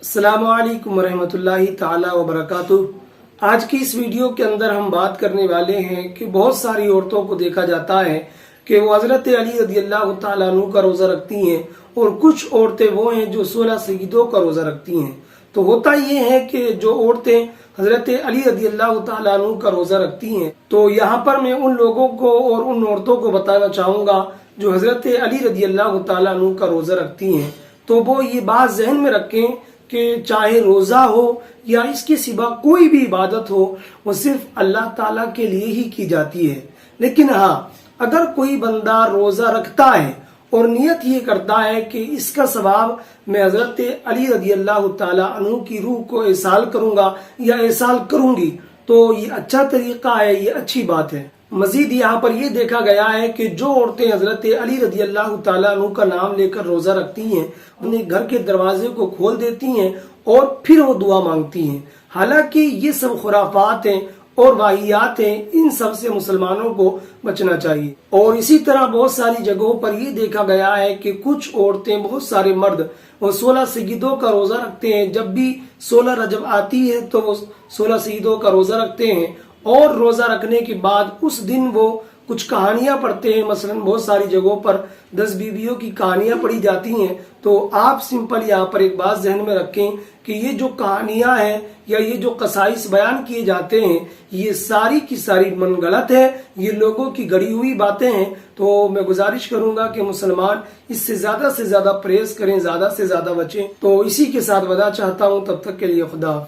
السلام علیکم ورحمۃ اللہ تعالی وبرکاتہ۔ آج کی اس ویڈیو کے اندر ہم بات کرنے والے ہیں کہ بہت ساری عورتوں کو دیکھا جاتا ہے کہ وہ حضرت علی رضی اللہ تعالیٰ عنہ کا روزہ رکھتی ہیں، اور کچھ عورتیں وہ ہیں جو 16 سیدوں کا روزہ رکھتی ہیں۔ تو ہوتا یہ ہے کہ جو عورتیں حضرت علی رضی اللہ تعالیٰ عنہ کا روزہ رکھتی ہیں، تو یہاں پر میں ان لوگوں کو اور ان عورتوں کو بتانا چاہوں گا جو حضرت علی رضی اللہ تعالیٰ عنہ کا روزہ رکھتی ہیں، تو وہ یہ بات ذہن میں رکھیں کہ چاہے روزہ ہو یا اس کے سوا کوئی بھی عبادت ہو، وہ صرف اللہ تعالیٰ کے لیے ہی کی جاتی ہے۔ لیکن ہاں، اگر کوئی بندہ روزہ رکھتا ہے اور نیت یہ کرتا ہے کہ اس کا ثواب میں حضرت علی رضی اللہ تعالیٰ عنہ کی روح کو ایصال کروں گا یا ایصال کروں گی، تو یہ اچھا طریقہ ہے، یہ اچھی بات ہے۔ مزید یہاں پر یہ دیکھا گیا ہے کہ جو عورتیں حضرت علی رضی اللہ تعالیٰ عنہ کا نام لے کر روزہ رکھتی ہیں، اپنے گھر کے دروازے کو کھول دیتی ہیں اور پھر وہ دعا مانگتی ہیں۔ حالانکہ یہ سب خرافات ہیں اور واہیات ہیں، ان سب سے مسلمانوں کو بچنا چاہیے۔ اور اسی طرح بہت ساری جگہوں پر یہ دیکھا گیا ہے کہ کچھ عورتیں، بہت سارے مرد وہ 16 سیدوں کا روزہ رکھتے ہیں۔ جب بھی 16 رجب آتی ہے تو وہ 16 سیدوں کا روزہ رکھتے ہیں، اور روزہ رکھنے کے بعد اس دن وہ کچھ کہانیاں پڑھتے ہیں۔ مثلا بہت ساری جگہوں پر 10 بیویوں کی کہانیاں پڑھی جاتی ہیں۔ تو آپ سمپل یہاں پر ایک بات ذہن میں رکھیں کہ یہ جو کہانیاں ہیں یا یہ جو قصائص بیان کیے جاتے ہیں، یہ ساری کی ساری من گھڑت ہے، یہ لوگوں کی گڑی ہوئی باتیں ہیں۔ تو میں گزارش کروں گا کہ مسلمان اس سے زیادہ پرہیز کریں، زیادہ سے زیادہ بچیں۔ تو اسی کے ساتھ وداع چاہتا ہوں، تب تک کے لیے خدا۔